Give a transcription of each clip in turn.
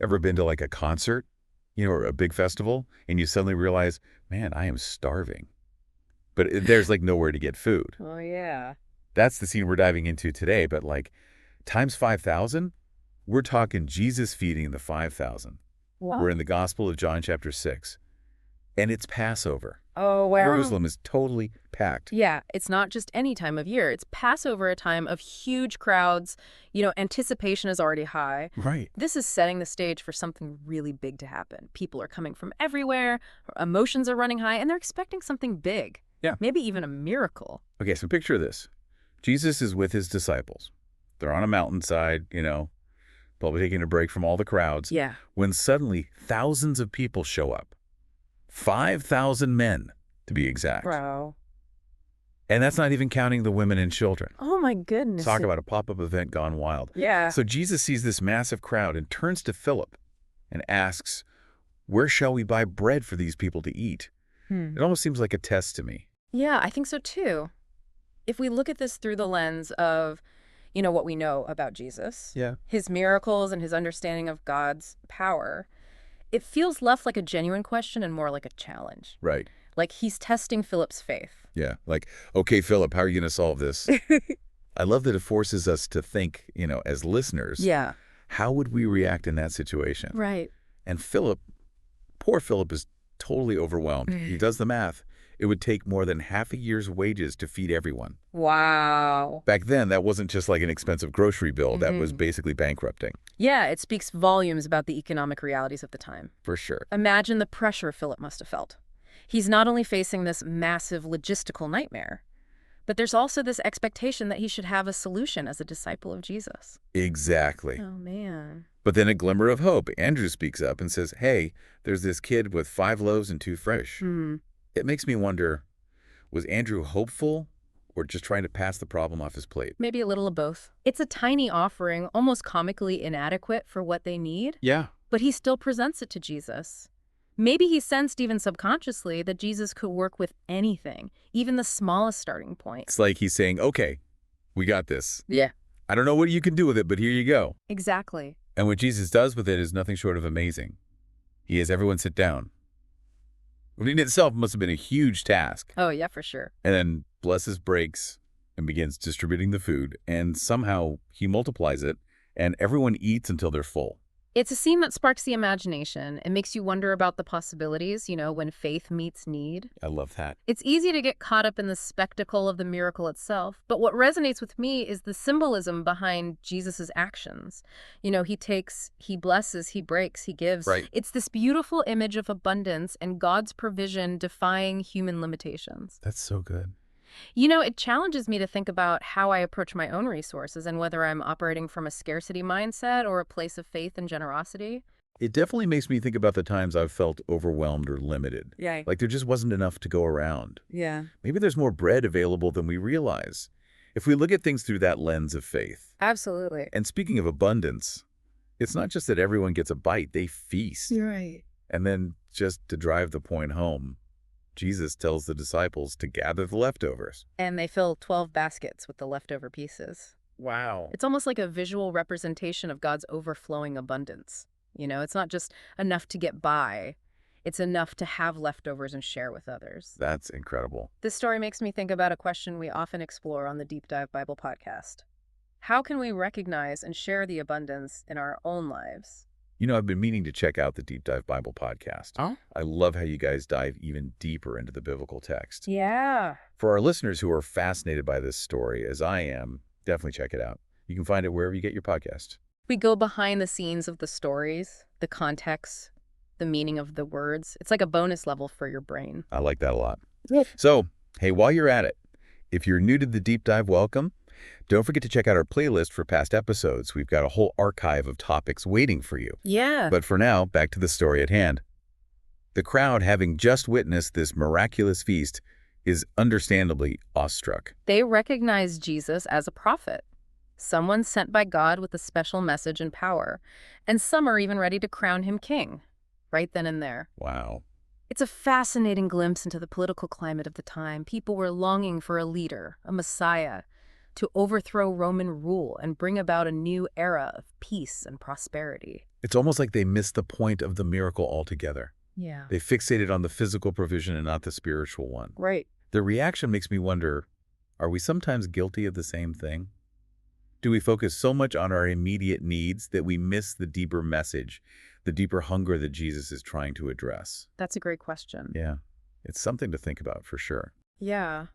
Ever been to like a concert, or a big festival, and you suddenly realize, man, I am starving. But there's like nowhere to get food. Oh, yeah. That's the scene we're diving into today, but like times 5,000, we're talking Jesus feeding the 5,000. We're Wow. in the Gospel of John chapter 6, and it's Passover. Oh, wow. Jerusalem is totally packed. Yeah, it's not just any time of year. It's Passover, a time of huge crowds. Anticipation is already high. Right. This is setting the stage for something really big to happen. People are coming from everywhere, emotions are running high, and they're expecting something big. Yeah. Maybe even a miracle. Okay, so picture this. Jesus is with his disciples. They're on a mountainside, probably taking a break from all the crowds, Yeah. when suddenly thousands of people show up. 5,000 men, to be exact. Bro. And that's not even counting the women and children. Oh, my goodness. Talk about a pop-up event gone wild. Yeah. So Jesus sees this massive crowd and turns to Philip and asks, where shall we buy bread for these people to eat? It almost seems like a test to me. Yeah, I think so too. If we look at this through the lens of, what we know about Jesus, Yeah. his miracles and his understanding of God's power, it feels less like a genuine question and more like a challenge. Right. Like he's testing Philip's faith. Yeah. Like, okay, Philip, how are you going to solve this? I love that it forces us to think, as listeners, Yeah. how would we react in that situation? Right. And Philip, poor Philip is totally overwhelmed. He does the math. It would take more than half a year's wages to feed everyone. Wow. Back then, that wasn't just like an expensive grocery bill. That was basically bankrupting. Yeah, it speaks volumes about the economic realities of the time. For sure. Imagine the pressure Philip must have felt. He's not only facing this massive logistical nightmare, but there's also this expectation that he should have a solution as a disciple of Jesus. Exactly. Oh, man. But then a glimmer of hope. Andrew speaks up and says, hey, there's this kid with 5 loaves and 2 fish. It makes me wonder, was Andrew hopeful or just trying to pass the problem off his plate? Maybe a little of both. It's a tiny offering, almost comically inadequate for what they need, Yeah. but he still presents it to Jesus. Maybe he sensed even subconsciously that Jesus could work with anything, even the smallest starting point. It's like he's saying, okay, we got this. Yeah. I don't know what you can do with it, but here you go. Exactly. And what Jesus does with it is nothing short of amazing. He has everyone sit down. Which in itself must have been a huge task. Oh, yeah, for sure. And then blesses breaks and begins distributing the food. And somehow he multiplies it and everyone eats until they're full. It's a scene that sparks the imagination. It makes you wonder about the possibilities, when faith meets need. I love that. It's easy to get caught up in the spectacle of the miracle itself, but what resonates with me is the symbolism behind Jesus's actions. He takes, he blesses, he breaks, he gives. Right. It's this beautiful image of abundance and God's provision defying human limitations. That's so good. It challenges me to think about how I approach my own resources and whether I'm operating from a scarcity mindset or a place of faith and generosity. It definitely makes me think about the times I've felt overwhelmed or limited. Yeah. Like there just wasn't enough to go around. Yeah. Maybe there's more bread available than we realize. If we look at things through that lens of faith. Absolutely. And speaking of abundance, it's not just that everyone gets a bite, they feast. You're right. And then just to drive the point home, Jesus tells the disciples to gather the leftovers. And they fill 12 baskets with the leftover pieces. Wow. It's almost like a visual representation of God's overflowing abundance. It's not just enough to get by. It's enough to have leftovers and share with others. That's incredible. This story makes me think about a question we often explore on the Deep Dive Bible podcast. How can we recognize and share the abundance in our own lives? I've been meaning to check out the Deep Dive Bible podcast. Oh? I love how you guys dive even deeper into the biblical text. Yeah. For our listeners who are fascinated by this story, as I am, definitely check it out. You can find it wherever you get your podcast. We go behind the scenes of the stories, the context, the meaning of the words. It's like a bonus level for your brain. I like that a lot. Yep. So, hey, while you're at it, if you're new to the Deep Dive, welcome. Don't forget to check out our playlist for past episodes. We've got a whole archive of topics waiting for you. Yeah. But for now, back to the story at hand. The crowd, having just witnessed this miraculous feast, is understandably awestruck. They recognize Jesus as a prophet, someone sent by God with a special message and power, and some are even ready to crown him king, right then and there. Wow. It's a fascinating glimpse into the political climate of the time. People were longing for a leader, a messiah, to overthrow Roman rule and bring about a new era of peace and prosperity. It's almost like they miss the point of the miracle altogether. Yeah. They fixated on the physical provision and not the spiritual one. Right. Their reaction makes me wonder, are we sometimes guilty of the same thing? Do we focus so much on our immediate needs that we miss the deeper message, the deeper hunger that Jesus is trying to address? That's a great question. Yeah, it's something to think about for sure. Yeah.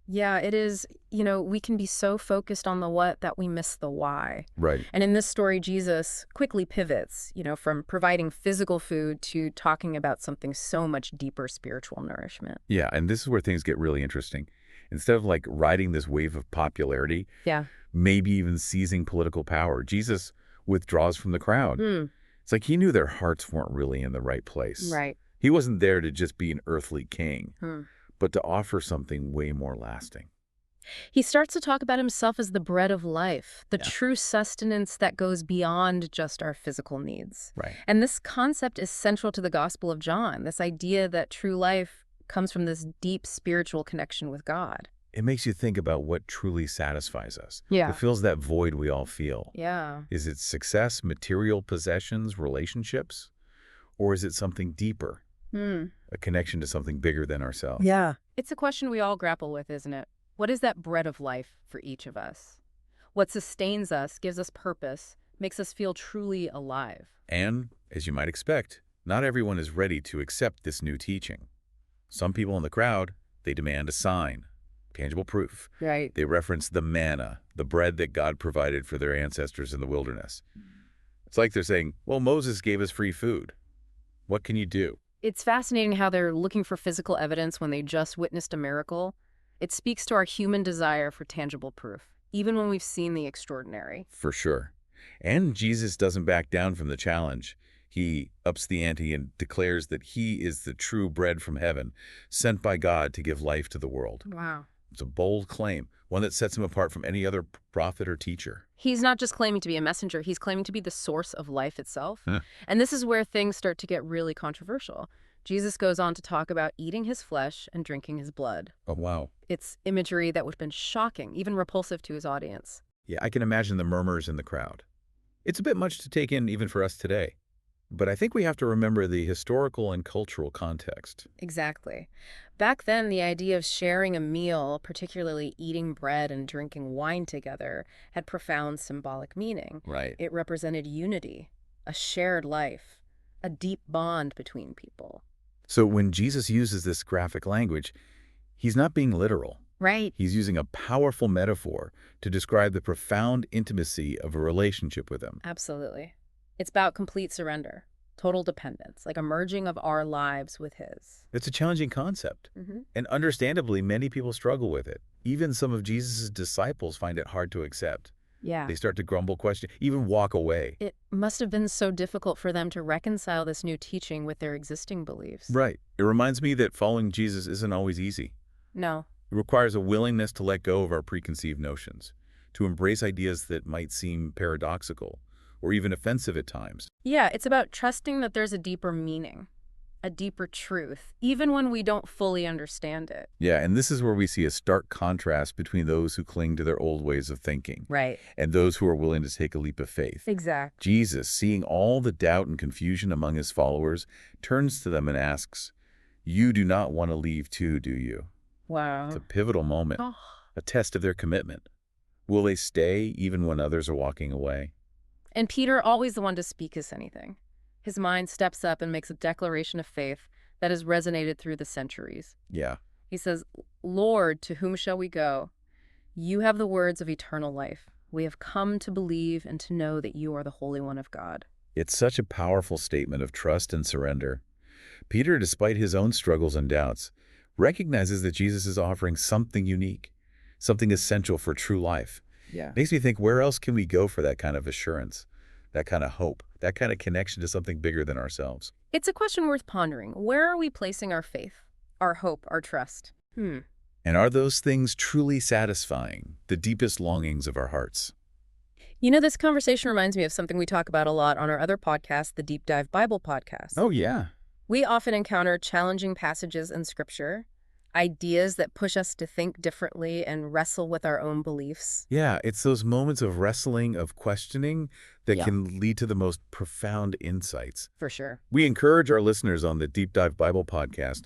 Yeah, it is. We can be so focused on the what that we miss the why. Right. And in this story, Jesus quickly pivots, from providing physical food to talking about something so much deeper spiritual nourishment. Yeah, and this is where things get really interesting. Instead of like riding this wave of popularity, Yeah. maybe even seizing political power, Jesus withdraws from the crowd. Hmm. It's like he knew their hearts weren't really in the right place. Right. He wasn't there to just be an earthly king, Hmm. but to offer something way more lasting. He starts to talk about himself as the bread of life, the Yeah. true sustenance that goes beyond just our physical needs. Right. And this concept is central to the Gospel of John, this idea that true life comes from this deep spiritual connection with God. It makes you think about what truly satisfies us. Yeah. It fills that void we all feel. Yeah. Is it success, material possessions, relationships? Or is it something deeper, Hmm. a connection to something bigger than ourselves? Yeah. It's a question we all grapple with, isn't it? What is that bread of life for each of us? What sustains us, gives us purpose, makes us feel truly alive. And, as you might expect, not everyone is ready to accept this new teaching. Some people in the crowd, they demand a sign, tangible proof. Right. They reference the manna, the bread that God provided for their ancestors in the wilderness. It's like they're saying, well, Moses gave us free food. What can you do? It's fascinating how they're looking for physical evidence when they just witnessed a miracle. It speaks to our human desire for tangible proof, even when we've seen the extraordinary. For sure. And Jesus doesn't back down from the challenge. He ups the ante and declares that he is the true bread from heaven, sent by God to give life to the world. Wow. It's a bold claim, one that sets him apart from any other prophet or teacher. He's not just claiming to be a messenger, he's claiming to be the source of life itself. Huh. And this is where things start to get really controversial. Jesus goes on to talk about eating his flesh and drinking his blood. Oh, wow. It's imagery that would have been shocking, even repulsive to his audience. Yeah, I can imagine the murmurs in the crowd. It's a bit much to take in even for us today. But I think we have to remember the historical and cultural context. Exactly. Back then, the idea of sharing a meal, particularly eating bread and drinking wine together, had profound symbolic meaning. Right. It represented unity, a shared life, a deep bond between people. So when Jesus uses this graphic language, he's not being literal. Right. He's using a powerful metaphor to describe the profound intimacy of a relationship with him. Absolutely. It's about complete surrender, total dependence, like a merging of our lives with his. It's a challenging concept, Mm-hmm. and understandably, many people struggle with it. Even some of Jesus' disciples find it hard to accept. Yeah. They start to grumble, question, even walk away. It must have been so difficult for them to reconcile this new teaching with their existing beliefs. Right. It reminds me that following Jesus isn't always easy. No. It requires a willingness to let go of our preconceived notions, to embrace ideas that might seem paradoxical or even offensive at times. Yeah, it's about trusting that there's a deeper meaning, a deeper truth, even when we don't fully understand it. Yeah, and this is where we see a stark contrast between those who cling to their old ways of thinking Right. and those who are willing to take a leap of faith. Exactly. Jesus, seeing all the doubt and confusion among his followers, turns to them and asks, "You do not want to leave too, do you?" Wow. It's a pivotal moment, Oh. a test of their commitment. Will they stay even when others are walking away? And Peter, always the one to speak as anything. His mind steps up and makes a declaration of faith that has resonated through the centuries. Yeah. He says, Lord, to whom shall we go? You have the words of eternal life. We have come to believe and to know that you are the Holy One of God. It's such a powerful statement of trust and surrender. Peter, despite his own struggles and doubts, recognizes that Jesus is offering something unique, something essential for true life. Yeah. Makes me think, where else can we go for that kind of assurance, that kind of hope, that kind of connection to something bigger than ourselves? It's a question worth pondering. Where are we placing our faith, our hope, our trust? And are those things truly satisfying the deepest longings of our hearts? This conversation reminds me of something we talk about a lot on our other podcast, the Deep Dive Bible podcast. Oh, yeah. We often encounter challenging passages in Scripture, ideas that push us to think differently and wrestle with our own beliefs. Yeah, it's those moments of wrestling, of questioning, that Yeah, can lead to the most profound insights. for sure. We encourage our listeners on the Deep Dive Bible podcast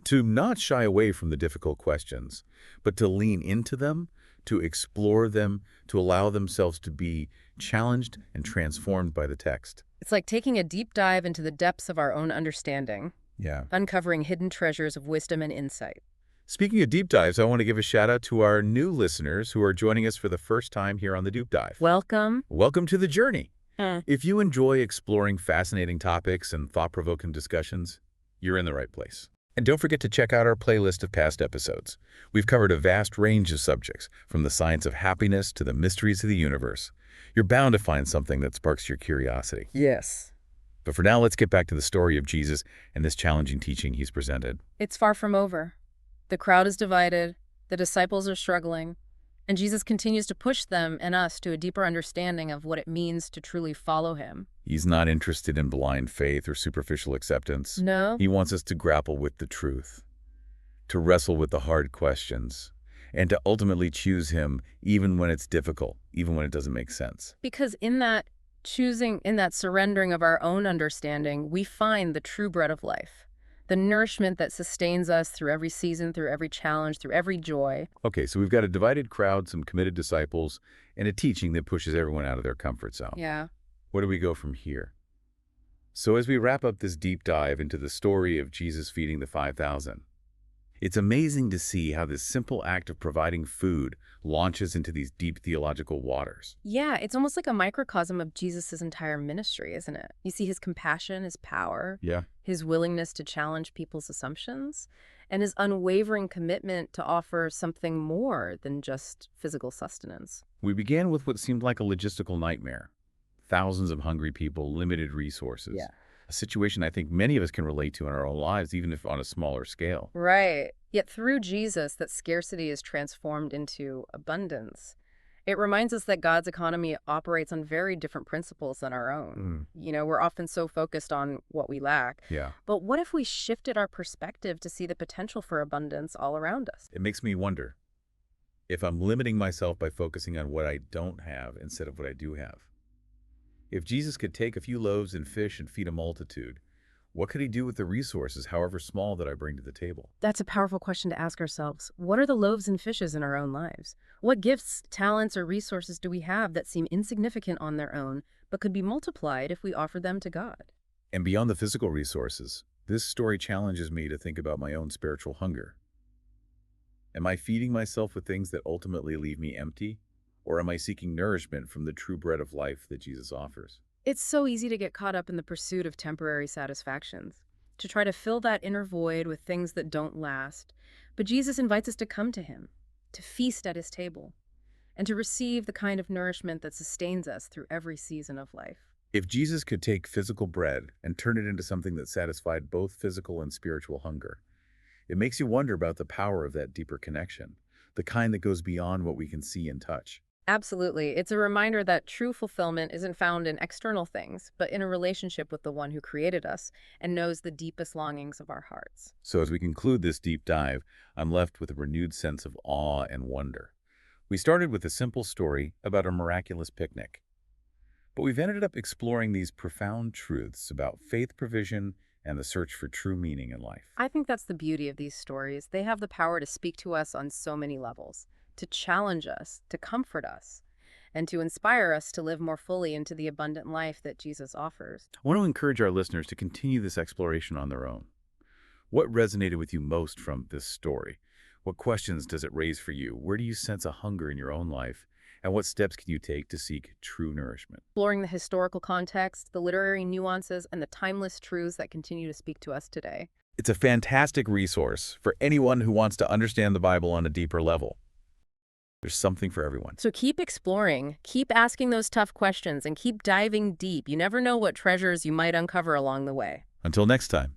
to not shy away from the difficult questions, but to lean into them, to explore them, to allow themselves to be challenged and transformed by the text. It's like taking a deep dive into the depths of our own understanding, Yeah. uncovering hidden treasures of wisdom and insight. Speaking of deep dives, I want to give a shout out to our new listeners who are joining us for the first time here on the Deep Dive. Welcome. Welcome to the journey. Uh, If you enjoy exploring fascinating topics and thought-provoking discussions, you're in the right place. And don't forget to check out our playlist of past episodes. We've covered a vast range of subjects, from the science of happiness to the mysteries of the universe. You're bound to find something that sparks your curiosity. Yes. But for now, let's get back to the story of Jesus and this challenging teaching he's presented. It's far from over. The crowd is divided, the disciples are struggling, and Jesus continues to push them and us to a deeper understanding of what it means to truly follow him. He's not interested in blind faith or superficial acceptance. No? He wants us to grapple with the truth, to wrestle with the hard questions, and to ultimately choose him even when it's difficult, even when it doesn't make sense. Because in that choosing, in that surrendering of our own understanding, we find the true bread of life, the nourishment that sustains us through every season, through every challenge, through every joy. Okay, so we've got a divided crowd, some committed disciples, and a teaching that pushes everyone out of their comfort zone. Yeah. Where do we go from here? So as we wrap up this deep dive into the story of Jesus feeding the 5,000, it's amazing to see how this simple act of providing food launches into these deep theological waters. Yeah, it's almost like a microcosm of Jesus' entire ministry, isn't it? You see his compassion, his power, Yeah. his willingness to challenge people's assumptions, and his unwavering commitment to offer something more than just physical sustenance. We began with what seemed like a logistical nightmare. Thousands of hungry people, limited resources. Yeah. A situation I think many of us can relate to in our own lives, even if on a smaller scale. Right. Yet through Jesus, that scarcity is transformed into abundance. It reminds us that God's economy operates on very different principles than our own. We're often so focused on what we lack. Yeah. But what if we shifted our perspective to see the potential for abundance all around us? It makes me wonder if I'm limiting myself by focusing on what I don't have instead of what I do have. If Jesus could take a few loaves and fish and feed a multitude, what could he do with the resources, however small, that I bring to the table? That's a powerful question to ask ourselves. What are the loaves and fishes in our own lives? What gifts, talents, or resources do we have that seem insignificant on their own, but could be multiplied if we offer them to God? And beyond the physical resources, this story challenges me to think about my own spiritual hunger. Am I feeding myself with things that ultimately leave me empty? Or am I seeking nourishment from the true bread of life that Jesus offers? It's so easy to get caught up in the pursuit of temporary satisfactions, to try to fill that inner void with things that don't last. But Jesus invites us to come to him, to feast at his table, and to receive the kind of nourishment that sustains us through every season of life. If Jesus could take physical bread and turn it into something that satisfied both physical and spiritual hunger, it makes you wonder about the power of that deeper connection, the kind that goes beyond what we can see and touch. Absolutely. It's a reminder that true fulfillment isn't found in external things, but in a relationship with the one who created us and knows the deepest longings of our hearts. So as we conclude this deep dive, I'm left with a renewed sense of awe and wonder. We started with a simple story about a miraculous picnic, but we've ended up exploring these profound truths about faith provision and the search for true meaning in life. I think that's the beauty of these stories. They have the power to speak to us on so many levels, to challenge us, to comfort us, and to inspire us to live more fully into the abundant life that Jesus offers. I want to encourage our listeners to continue this exploration on their own. What resonated with you most from this story? What questions does it raise for you? Where do you sense a hunger in your own life? And what steps can you take to seek true nourishment? Exploring the historical context, the literary nuances, and the timeless truths that continue to speak to us today. It's a fantastic resource for anyone who wants to understand the Bible on a deeper level. There's something for everyone. So keep exploring, keep asking those tough questions, and keep diving deep. You never know what treasures you might uncover along the way. Until next time.